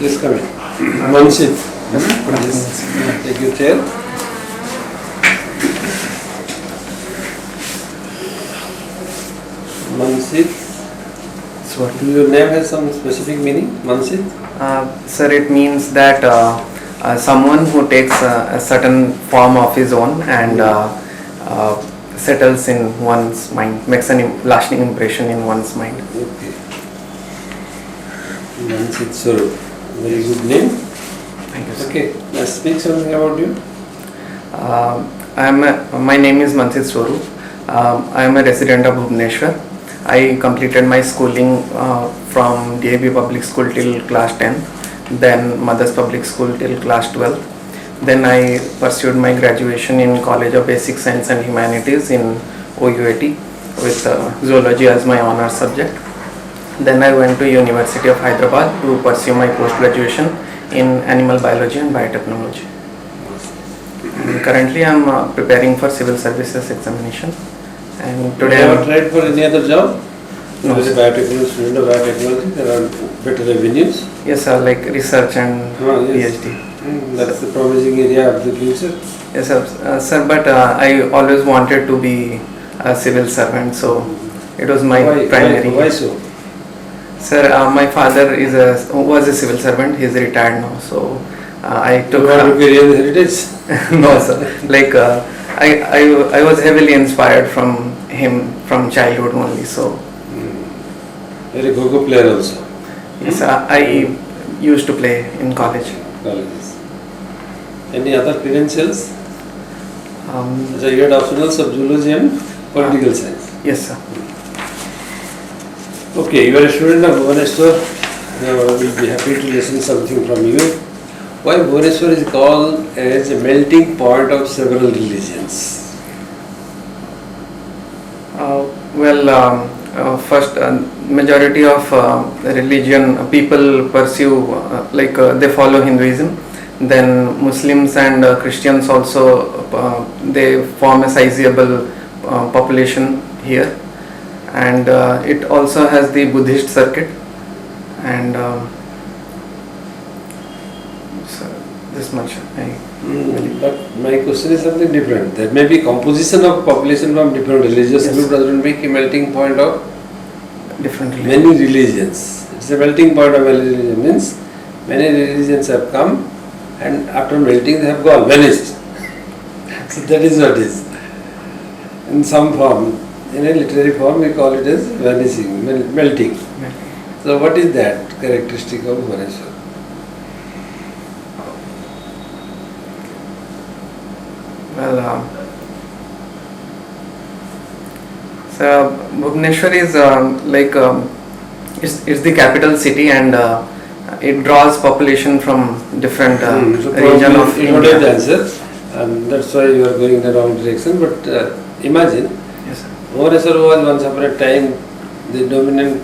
Please come in. Manseet. Please take your chair. Manseet. Do your name has some specific meaning? Manseet? Sir, it means that someone who takes a certain form of his own and settles in one's mind, makes a lasting impression in one's mind. Okay. Manseet Swaroop. Very good name. Thank you, sir. Okay, let's speak something about you. My name is Manseet Swaroop. I am a resident of Bhubaneswar. I completed my schooling from DAB Public School till class 10, then Mother's Public School till class 12. Then I pursued my graduation in College of Basic Science and Humanities in OUAT with zoology as my honors subject. Then I went to University of Hyderabad to pursue my post-graduation in animal biology and biotechnology. And currently I am preparing for civil services examination. And today you have tried for any other job? No, As a biotechnology, student of biotechnology, there are better avenues. yes, sir, like research and Yes. PhD. That's the promising area of the future. Yes, sir, but I always wanted to be a civil servant, so it was my primary. Why so? Sir, my father was a civil servant. He's retired now, so I took. You want to carry on the heritage? No, sir. Like I was heavily inspired from him from childhood only. So You're a go-go player also. yes, I used to play in college. Colleges. Any other credentials? So you had optionals of zoology and political science. Yes, sir. Okay, you are a student of Bhubaneswar. We'll be happy to listen something from you. Why Bhubaneswar is called as a melting point of several religions? First, majority of religion people pursue they follow Hinduism. Then Muslims and Christians also they form a sizable population here, and it also has the Buddhist circuit, and so this much. But my question is something different. There may be composition of population from different religious groups doesn't make a melting point of Different many religions. It's a melting point of many religions. Means many religions have come and after melting they have gone, vanished. So that is what is. In some form, in a literary form we call it as vanishing, melting. So what is that characteristic of Bhubaneswar? Well, so Bhubaneswar is it's the capital city, and it draws population from different region of you India. don't have the answer, and that's why you are going in the wrong direction. But imagine, Yes, sir. Bhubaneswar was once upon a time the dominant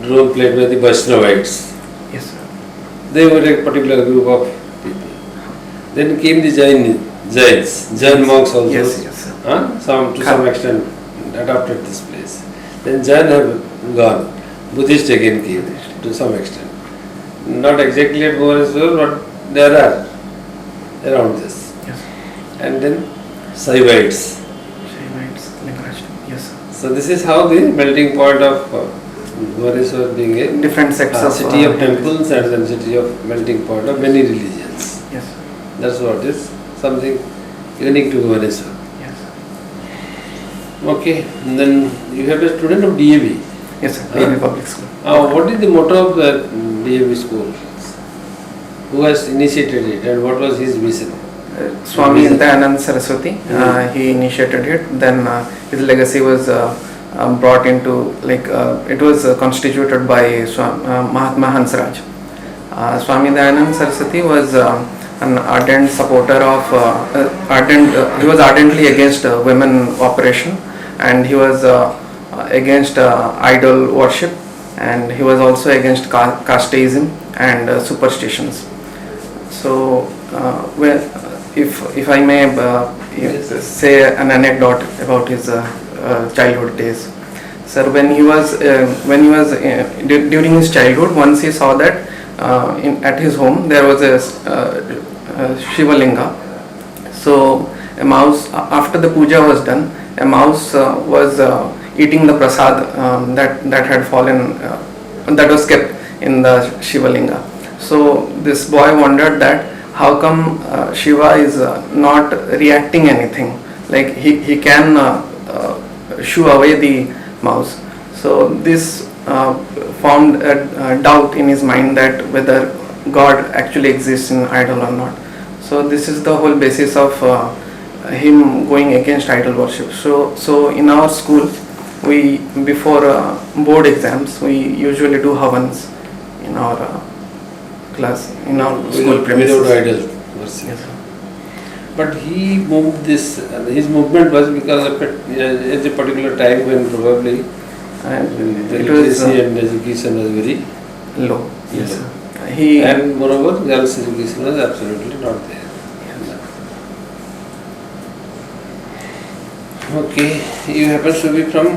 role played by the Vaishnavites. Yes, sir. They were a particular group of people. Then came the Jain monks also. Yes, yes, sir. To some extent adopted this place. Then Jain have gone. Buddhist again came to some extent. Not exactly at Bhubaneswar, but there are around this. Yes. And then Saivites. Yes, sir. So this is how the melting point of Bhubaneswar being a Different sects of city of temples and then city of melting point of many religions. Yes. That's what is something unique to Bhubaneswar. Yes. Okay, and then you have a student of DAB. Yes, sir. DAB Public School. What is the motto of the DAB school? Who has initiated it and what was his vision? Swami Dayanand Saraswati, he initiated it. Then his legacy was brought into it was constituted by Mahatma Hansraj. Swami Dayanand Saraswati was an ardent supporter of he was ardently against women operation, and he was against idol worship, and he was also against casteism and superstitions. So if I may say an anecdote about his childhood days. Sir, when he was during his childhood, once he saw that at his home there was a Shiva Linga. So a mouse, after the puja was done, a mouse was eating the prasad that had fallen, that was kept in the Shiva Linga. So this boy wondered that how come Shiva is not reacting anything, like he can shoo away the mouse. So this found a doubt in his mind that whether God actually exists in idol or not. So this is the whole basis of him going against idol worship. So in our school, we before board exams, we usually do havans in our class, in our school premises. Without idol worship. Yes, sir. But he moved this, his movement was because of at a particular time when probably And the it was literacy and education was very low. Yes, low. sir. He And moreover, girls' education was absolutely not there. Okay, you happen to be from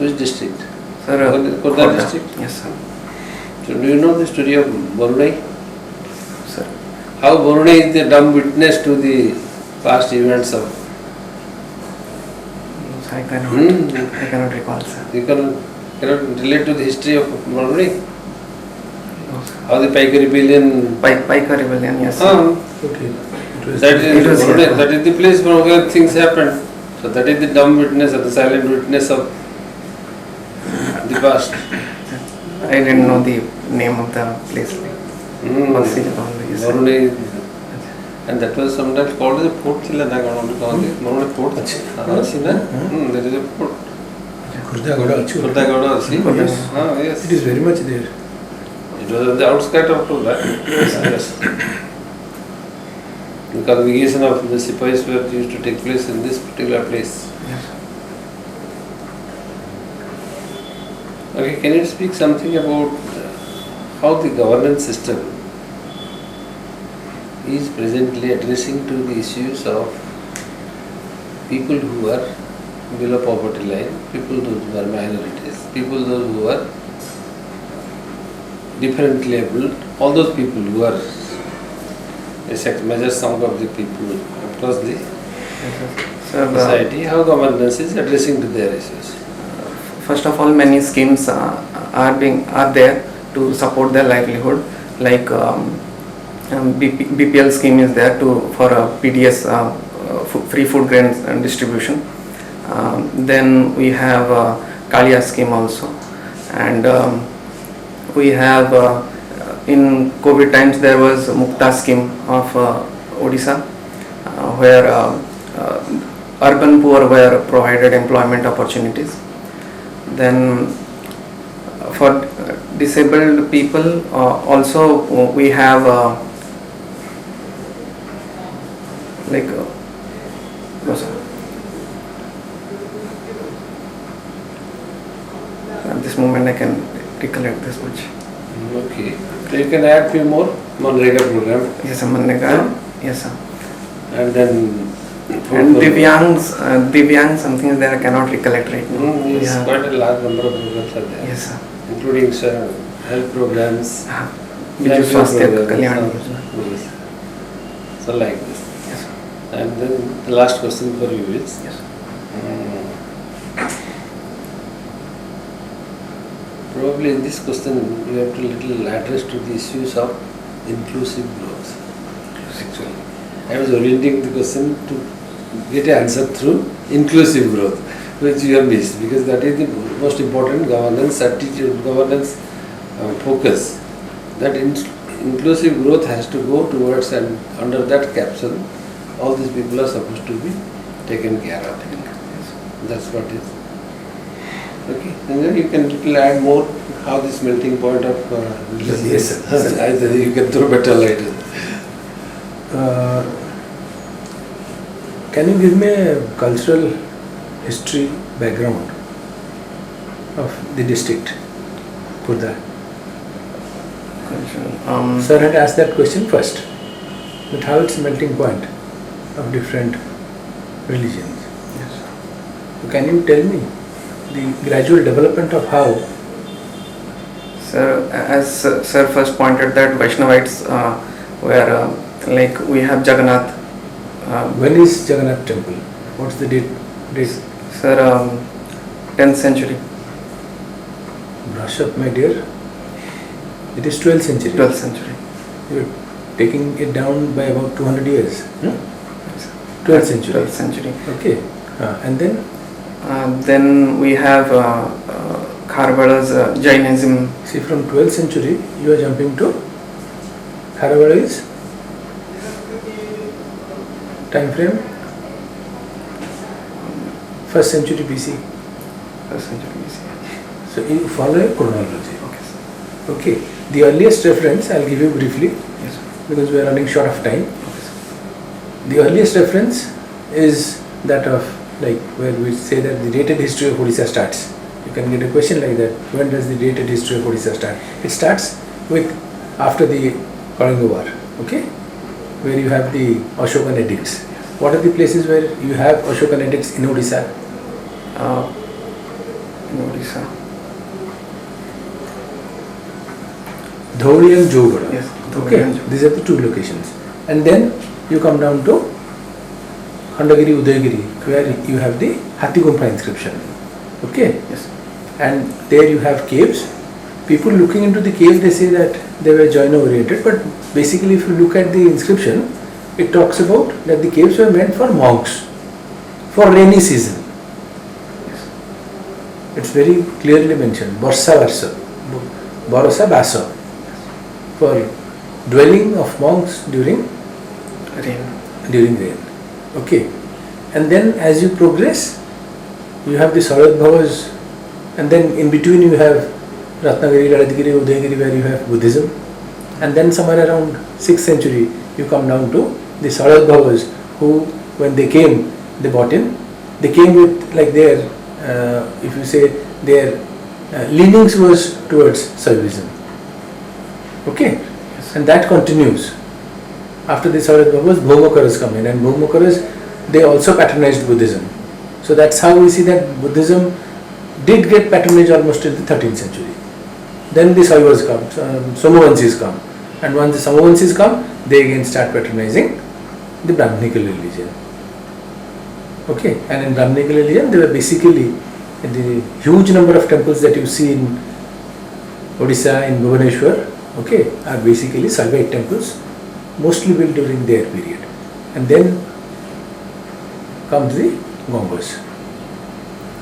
which district? Sir, Khurda district? Yes, sir. So do you know the story of Borunai? Sir. How Borunai is the dumb witness to the past events of... I cannot recall, sir. You cannot relate to the history of Borunai? No, sir. How the Paika rebellion... Paika rebellion, yes, sir. Okay. That is Borunai, that is the place where things happened. So that is the dumb witness or the silent witness of the past. I didn't know the name of the place. Borunai, and that was sometimes called as a port. Borunai port. There is a port. Khurda. Yes. It is very much there. It was at the outskirts of Khurda. Yes. The congregation of the Sipahis were used to take place in this particular place. Yes. Okay, can you speak something about how the governance system is presently addressing to the issues of people who are below poverty line, people those who are minorities, people those who are differently abled, all those people who are a major sum of the people across the society, how governance is addressing to their issues? First of all, many schemes are there to support their livelihood. Like BPL scheme is there for PDS, free food grains and distribution. Then we have Kalia scheme also, and we have in COVID times there was Mukta scheme of Odisha, where urban poor were provided employment opportunities. Then for disabled people also we have no, sir. At this moment I can recollect this much. Okay, so you can add few more Manrega program. Yes, sir. Manrega. Yes, sir. And then and Divyang something is there, I cannot recollect right now. Yes, quite a large number of programs are there. Yes, sir. Including health programs, Biju Swasthya programs, Kalyan Yojana. yes. So like this. Yes, sir. And then the last question for you is, Yes, sir. Probably in this question you have to little address to the issues of inclusive growth. Actually, I was orienting the question to get an answer through inclusive growth, which you have missed, because that is the most important governance attitude, governance focus. That inclusive growth has to go towards, and under that capsule, all these people are supposed to be taken care of. That's what it is. Okay, and then you can little add more how this melting point of Yes, sir. either you can throw better light. Can you give me a cultural history background of the district, Khurda? Sir had asked that question first, but how it's melting point of different religions. Yes. So can you tell me the gradual development of how Sir, as sir first pointed that Vaishnavites were like we have Jagannath. When is Jagannath temple? What's the date? Sir, 10th century. Brush up, my dear. It is 12th century. 12th century. You're taking it down by about 200 years. 12th century. 12th century. Okay. And then? Then we have Kharvada's Jainism. See, from 12th century, you are jumping to Kharvada is time frame? 1st century BC. 1st century BC. So you follow a chronology. Okay, sir. Okay. The earliest reference I'll give you briefly, Yes, sir. because we are running short of time. Okay, sir. The earliest reference is that of, like, where we say that the dated history of Odisha starts. You can get a question like that. When does the dated history of Odisha start? It starts with after the Kalinga War. Okay, where you have the Ashokan edicts. What are the places where you have Ashokan edicts in Odisha? In Odisha. Dhauli and Jogada. Yes. Okay, these are the two locations. And then you come down to Khandagiri, Udayagiri, where you have the Hathigumpha inscription. Okay? Yes. And there you have caves. People looking into the cave, they say that they were Jaina oriented, but basically if you look at the inscription, it talks about that the caves were meant for monks, for rainy season. Yes. It's very clearly mentioned, Barsa Varsa, Barasa Basa, for dwelling of monks during Rain. rain. Okay. And then as you progress, you have the Sarat Bhavas, and then in between you have Ratnagiri, Ladakiri, Udayagiri, where you have Buddhism. And then somewhere around 6th century, you come down to the Sarat Bhavas, who when they came, they bought in. They came with like their, if you say, their leanings was towards Saivism. Okay? Yes. And that continues. After the Sarat Bhavas, Bhomakaras come in, and Bhomakaras, they also patronized Buddhism. So that's how we see that Buddhism did get patronage almost in the 13th century. Then the Saivas come, Somavansis come, and once the Somavansis come, they again start patronizing the Brahminical religion. Okay, and in Brahminical religion, there were basically the huge number of temples that you see in Odisha, in Bhubaneswar, okay, are basically Saivite temples, mostly built during their period. And then comes the Gongas.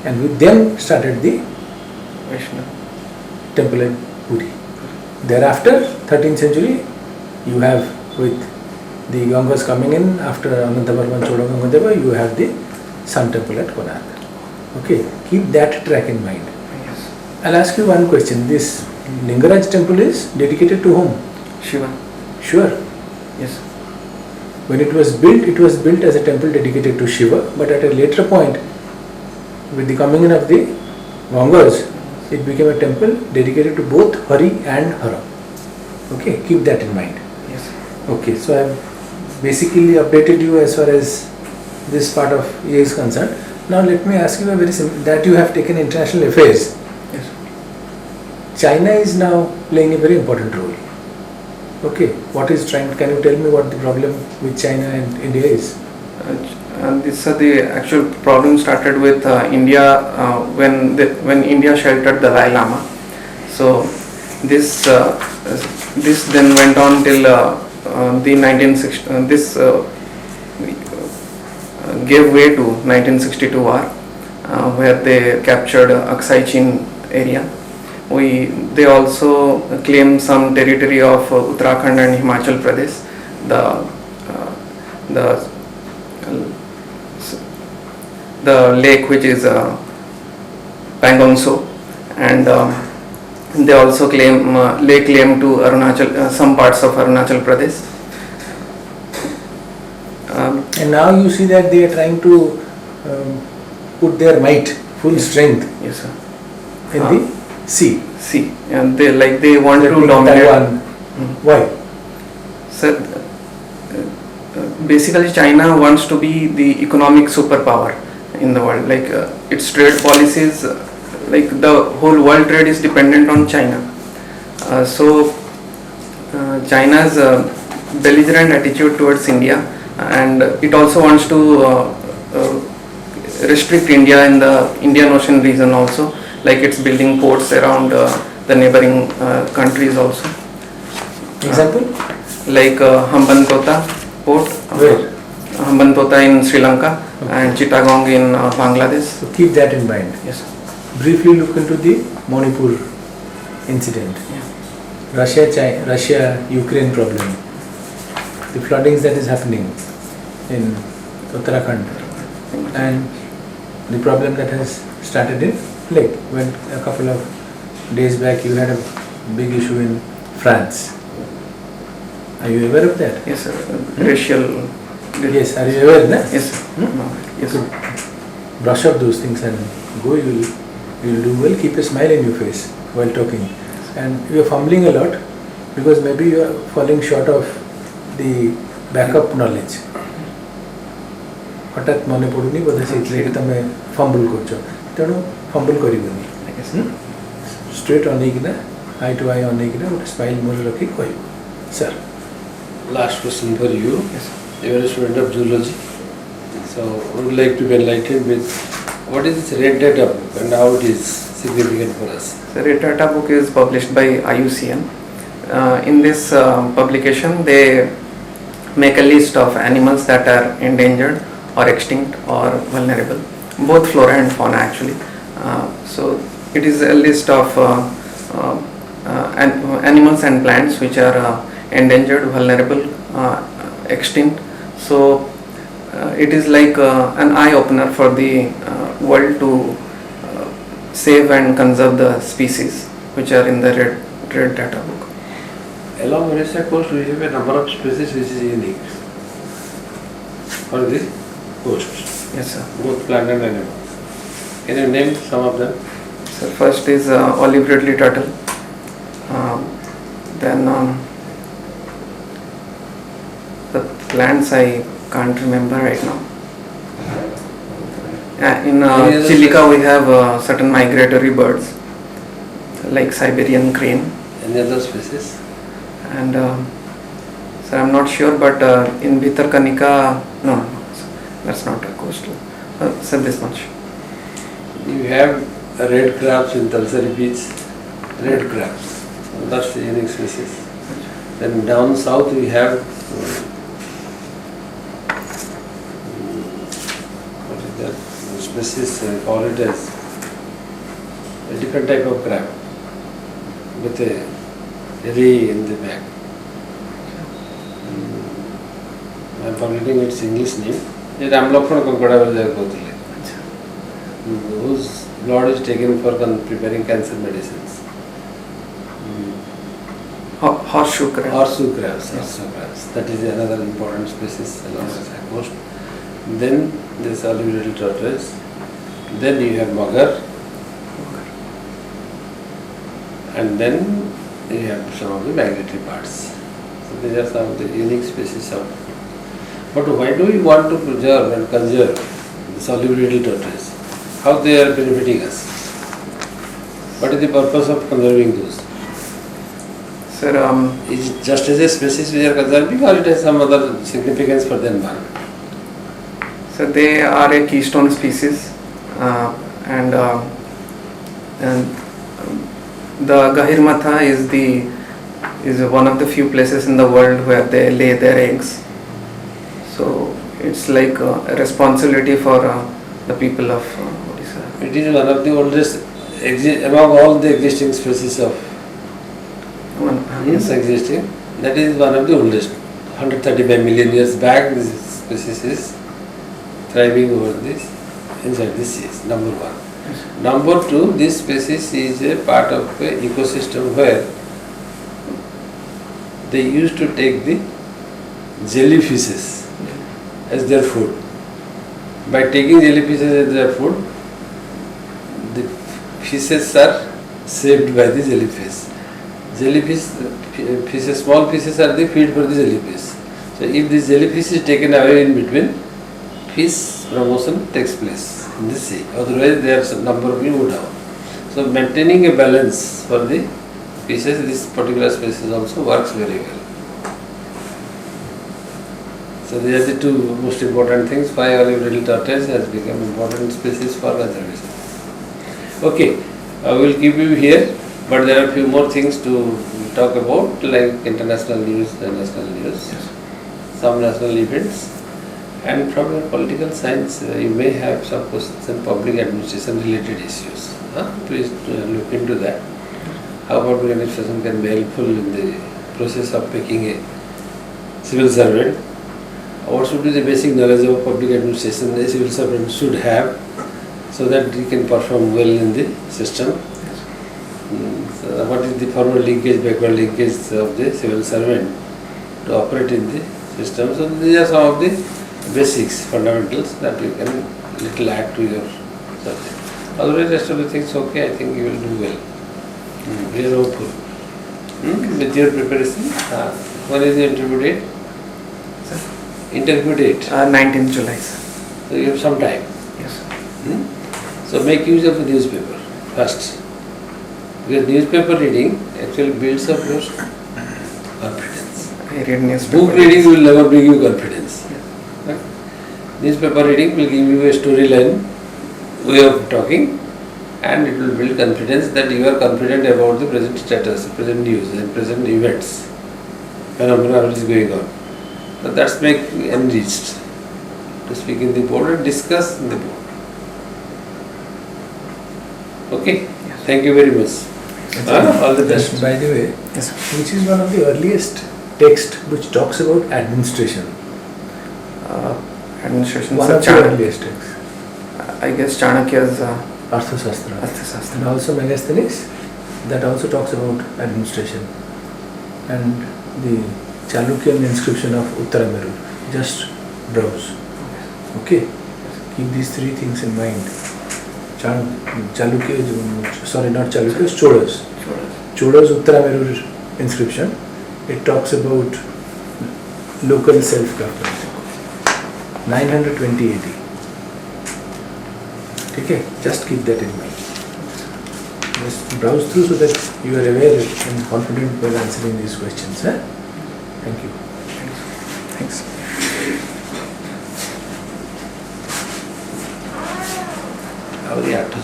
And with them started the Vaishnava. temple in Puri. Thereafter, 13th century, you have with the Gangas coming in, after Anantavarman Chodagangadeva, you have the Sun temple at Konark. Okay, keep that track in mind. Yes. I'll ask you one question. This Lingaraj temple is dedicated to whom? Shiva. Sure. Yes. When it was built as a temple dedicated to Shiva, but at a later point, with the coming in of the Gangas, it became a temple dedicated to both Hari and Hara. Okay, keep that in mind. Yes. Okay, so I've basically updated you as far as this part of EA is concerned. Now let me ask you a very simple, that you have taken international affairs. Yes. China is now playing a very important role. Okay, what is can you tell me what the problem with China and India is? The actual problem started with India when India sheltered the Dalai Lama. So this then went on till the 1960. This gave way to 1962 war, where they captured Aksai Chin area. They also claimed some territory of Uttarakhand and Himachal Pradesh. The lake, which is Pangong Tso, and they also lay claim to Arunachal, some parts of Arunachal Pradesh. And now you see that they are trying to put their might, full strength, Yes, sir. in the sea. See, and they want to Threatening dominate. Taiwan. Why? So, basically, China wants to be the economic superpower in the world. Its trade policies, the whole world trade is dependent on China. China's belligerent attitude towards India, and it also wants to restrict India in the Indian Ocean region also, like it's building ports around the neighboring countries also. Example? Like Hambantota port. Where? Hambantota in Sri Lanka and Chittagong in Bangladesh. So keep that in mind. Yes, sir. Briefly look into the Manipur incident. Yeah. Russia-Ukraine problem. The floodings that is happening in Uttarakhand, and the problem that has started in Lake. When a couple of days back you had a big issue in France. Are you aware of that? Yes, sir. Racial. Yes, are you aware? Na? Yes, sir. No. Yes, sir. Brush up those things and go. You'll do well. Keep a smile in your face while talking. And you are fumbling a lot because maybe you are falling short of the backup knowledge. हठात मने पड़ुनी बोधे से तमे fumble करछ तेणु fumble करिवनी straight अनेकिना I to आई अनेकिना गोटे smile मोर रखी कहब sir. Last question for you. Yes, sir. You are a student of zoology, so I would like to be enlightened with what is this red data book and how it is significant for us. The red data book is published by IUCN. In this publication, they make a list of animals that are endangered or extinct or vulnerable, both flora and fauna actually. So it is a list of animals and plants which are endangered, vulnerable, extinct. So it is like an eye opener for the world to save and conserve the species which are in the red data book. Along Odisha coast, we have a number of species which is unique for the coast, Yes, sir. both plant and animal. Can you name some of them? So first is olive ridley turtle. Then the plants I can't remember right now. In Chilica we have certain migratory birds like Siberian crane. Any other species? And sir, I'm not sure, but in Bhitarkanika, no, that's not a coastal. Sir, this much. You have red crabs in Talsari beach, red crabs. That's the unique species. Then down south we have what is that species? Call it as a different type of crab with a ray in the back. I am forgetting its English name. ये रामलक्ष्मण कंकड़ा वाले जगह होती है, whose blood is taken for preparing cancer medicines. Horseshoe crab. Horseshoe crabs. That is another important species along the coast. Then this olive ridley tortoise. Then you have mugger. And then you have some of the migratory birds. So these are some of the unique species of. But why do we want to preserve and conserve this olive ridley tortoise? How they are benefiting us? What is the purpose of conserving those? Sir, Is it just as a species we are conserving, or it has some other significance for the environment? so they are a keystone species, and the Gahirmatha is one of the few places in the world where they lay their eggs. So it's like a responsibility for the people of Odisha. It is one of the oldest, among all the existing species of existing, that is one of the oldest. 135 million years back, this species is thriving over this, inside the seas, number one. Number two, this species is a part of an ecosystem where they used to take the jellyfishes as their food. By taking jellyfishes as their food, the fishes are saved by the jellyfish. Fishes, small fishes are the feed for the jellyfish. So if this jellyfish is taken away in between, fish promotion takes place in the sea. Otherwise their number will go down. So maintaining a balance for the pieces, this particular species also works very well. So these are the two most important things why olive little tortoise has become important species for conservation. Okay, I will keep you here, but there are a few more things to talk about, like international news and national news, some national events, and from your political science you may have some questions on public administration related issues. Please look into that. How public administration can be helpful in the process of making a civil servant. What should be the basic knowledge of public administration a civil servant should have, so that he can perform well in the system. So what is the forward linkage, backward linkage of the civil servant to operate in the system. So these are some of the basics, fundamentals that you can little add to your subject. Otherwise, rest of the things okay, I think you will do well. We are hopeful. With your preparation, when is the interview date? Sir? Interview date? 19th July. So you have some time. Yes. So make use of the newspaper first. Because newspaper reading actually builds up your confidence. I read newspaper. Book reading will never bring you confidence. Right? Newspaper reading will give you a storyline way of talking, and it will build confidence that you are confident about the present status, present news and present events, phenomena which is going on. So that's make enriched to speak in the board and discuss in the board. Okay, Yes. thank you very much. All the best. By the way, Yes, sir. which is one of the earliest text which talks about administration? Administration. One Sir, of the earliest texts. I guess Chanakya's Arthashastra. Arthashastra. And also Megasthenes, that also talks about administration. And the Chalukyan inscription of Uttarameru. Just browse. Okay? Keep these three things in mind. Chalukya, sorry, not Chalukya, Cholas. Cholas Uttarameru inscription. It talks about local self-government. 920 AD. Okay, just keep that in mind. Just browse through so that you are aware and confident while answering these questions. Thank you. Thanks. How the actors